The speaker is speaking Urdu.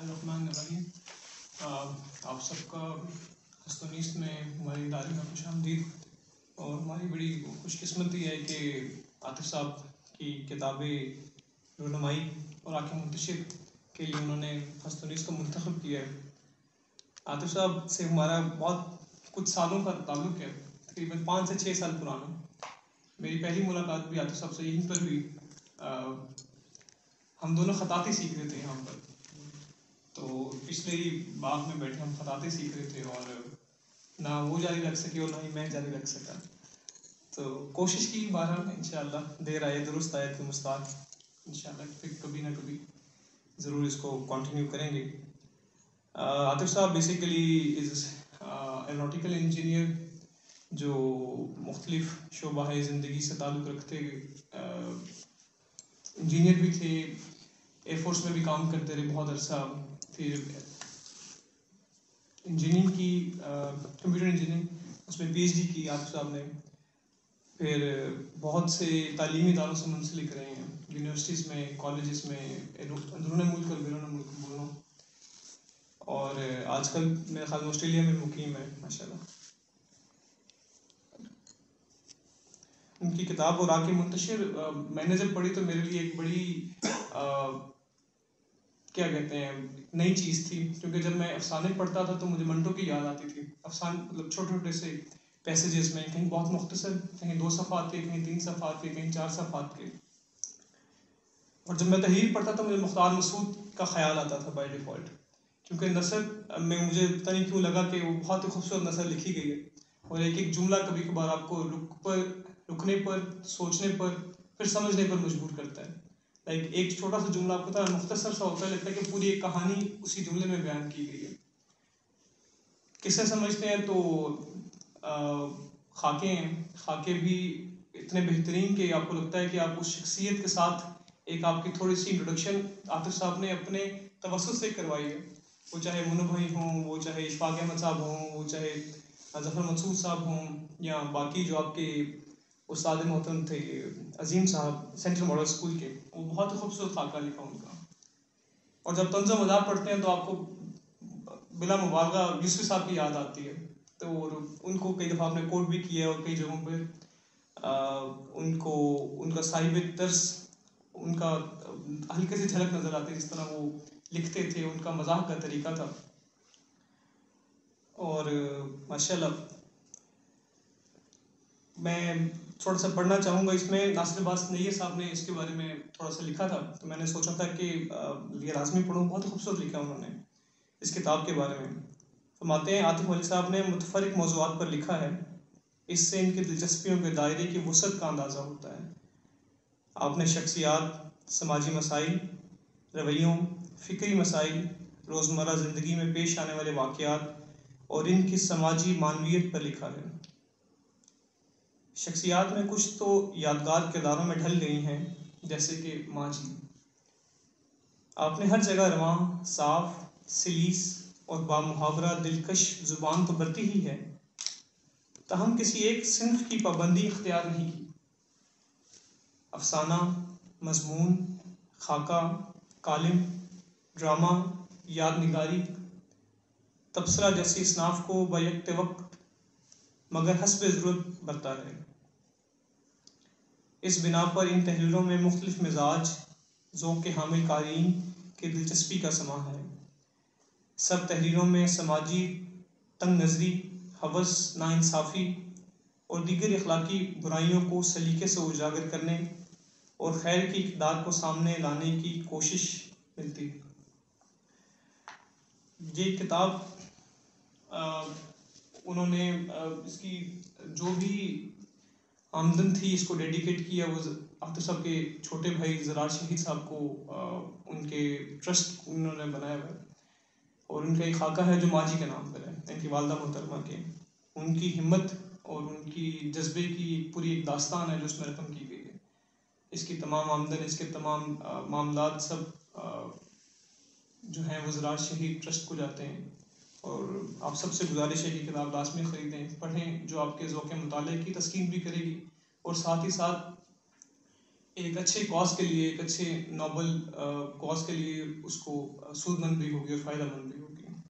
الرحمن الرحیم. آپ سب کا حسن و نیست میں ہماری ادارے میں خوش آمدید. اور ہماری بڑی خوش قسمتی ہے کہ عاطف صاحب کی کتابیں رونمائی اور آنکھیں منتشر کے لیے انہوں نے حسن و نیست کو منتخب کیا ہے. عاطف صاحب سے ہمارا بہت کچھ سالوں کا تعلق ہے، تقریباً 5 سے 6 سال پرانا. میری پہلی ملاقات بھی عاطف صاحب سے یہیں پر ہوئی. ہم دونوں خطاطی سیکھ رہے تھے یہاں پر، تو پچھلے ہی باغ میں بیٹھے ہم خطاطی سیکھ رہے تھے، اور نہ وہ جاری رکھ سکے اور نہ ہی میں جاری رکھ سکا. تو کوشش کی بہرحال انشاءاللہ دیر آئے درست آئے کہ مستعد انشاءاللہ پھر کبھی نہ کبھی ضرور اس کو کنٹینیو کریں گے. عاطف صاحب بیسیکلی از ایروناٹیکل انجینئر جو مختلف شعبہ زندگی سے تعلق رکھتے انجینئر بھی تھے، ایئر فورس میں بھی کام کرتے رہے بہت عرصہ. پھر انجینئرنگ کی، کمپیوٹر انجینئرنگ، اس میں پی ایچ ڈی کی عاطف صاحب نے. پھر بہت سے تعلیمی اداروں سے منسلک رہے ہیں، یونیورسٹیز میں، کالجز میں، اندرون ملک اور بیرون ملک دونوں. اور آج کل میرے خیال میں آسٹریلیا میں مقیم ہے ماشاءاللہ. ان کی کتاب اور آنکھیں منتشر میں نے جب پڑھی تو میرے لیے ایک بڑی کیا کہتے ہیں نئی چیز تھی، کیونکہ جب میں افسانے پڑھتا تھا تو مجھے منٹو کی یاد آتی تھی. افسانے مطلب چھوٹے چھوٹے سے پیسیجز میں، کہیں بہت مختصر، کہیں 2 صفحات کے، کہیں 3 صفحات کے، کہیں 4 صفحات کے. اور جب میں تحریر پڑھتا تو مجھے مختار مسعود کا خیال آتا تھا بائی ڈیفالٹ، کیونکہ نثر میں مجھے پتہ نہیں کیوں لگا کہ وہ بہت ہی خوبصورت نثر لکھی گئی ہے، اور ایک ایک جملہ کبھی کبھار آپ کو رکنے پر، سوچنے پر، پھر سمجھنے پر مجبور کرتا ہے. ایک چھوٹا سا جملہ آپ کو پتہ مختصر سا ہوتا ہے، لگتا ہے کہ پوری ایک کہانی اسی جملے میں بیان کی گئی ہے. کسے سمجھتے ہیں تو خاکے ہیں. خاکے بھی اتنے بہترین کہ آپ کو لگتا ہے کہ آپ اس شخصیت کے ساتھ ایک آپ کی تھوڑی سی انٹروڈکشن عاطف صاحب نے اپنے توسط سے کروائی ہے. وہ چاہے منو بھائی ہوں، وہ چاہے اشفاق احمد صاحب ہوں، وہ چاہے ظفر منصور صاحب ہوں، یا باقی جو آپ کے استاد محترم تھے عظیم صاحب سینٹرل ماڈل اسکول کے، وہ بہت ہی خوبصورت خاکہ لکھا ان کا. اور جب طنز و مزاح پڑھتے ہیں تو آپ کو بلا مبالغہ یوسفی صاحب کی یاد آتی ہے. تو ان کو کئی دفعہ آپ نے کوٹ بھی کیا ہے، اور کئی جگہوں پہ ان کا صاحب طرز، ان کا ہلکے سی جھلک نظر آتی ہے، جس طرح وہ لکھتے تھے، ان کا مزاح کا طریقہ تھا. اور ماشاءاللہ میں تھوڑا سا پڑھنا چاہوں گا. اس میں ناصر عباس نیر صاحب نے اس کے بارے میں تھوڑا سا لکھا تھا، تو میں نے سوچا تھا کہ یہ لازمی پڑھوں. بہت خوبصورت لکھا انہوں نے اس کتاب کے بارے میں. فرماتے ہیں عاطف علی صاحب نے متفرق موضوعات پر لکھا ہے، اس سے ان کی دلچسپیوں کے دائرے کی وسعت کا اندازہ ہوتا ہے. آپ نے شخصیات، سماجی مسائل، رویوں، فکری مسائل، روزمرہ زندگی میں پیش آنے والے واقعات اور ان کی سماجی معنویت پر لکھا ہے. شخصیات میں کچھ تو یادگار کرداروں میں ڈھل گئی ہیں، جیسے کہ ماں جی. آپ نے ہر جگہ رواں، صاف، سلیس اور بامحاورہ دلکش زبان تو برتی ہی ہے، تاہم کسی ایک صنف کی پابندی اختیار نہیں کی. افسانہ، مضمون، خاکہ، کالم، ڈرامہ، یادنگاری، تبصرہ جیسی اصناف کو بیک وقت مگر حسب ضرورت برتا ہے. اس بنا پر ان تحریروں میں مختلف مزاج، ذوق حامل قارئین کی دلچسپی کا سماں ہے. سب تحریروں میں سماجی تنگ نظری، ہوس، ناانصافی اور دیگر اخلاقی برائیوں کو سلیقے سے اجاگر کرنے اور خیر کی اقدار کو سامنے لانے کی کوشش ملتی ہے. یہ کتاب انہوں نے اس کی جو بھی آمدن تھی اس کو ڈیڈیکیٹ کیا وہ عاطف صاحب کے چھوٹے بھائی زراعت شہید صاحب کو، ان کے ٹرسٹ انہوں نے بنایا ہوا ہے. اور ان کا ایک خاکہ ہے جو ماجی کے نام پر ہے، ان کی والدہ محترمہ کے. ان کی ہمت اور ان کی جذبے کی پوری ایک داستان ہے جو اس میں رقم کی گئی ہے. اس کی تمام آمدن، اس کے تمام معاملات سب جو ہیں وہ زراعت شہید ٹرسٹ کو جاتے ہیں. اور آپ سب سے گزارش ہے کہ کتاب لازمی خریدیں، پڑھیں، جو آپ کے ذوق مطالعے کی تسکین بھی کرے گی، اور ساتھ ہی ساتھ ایک اچھے کاز کے لیے، ایک اچھے نوبل کاز کے لیے اس کو سود مند بھی ہوگی اور فائدہ مند بھی ہوگی.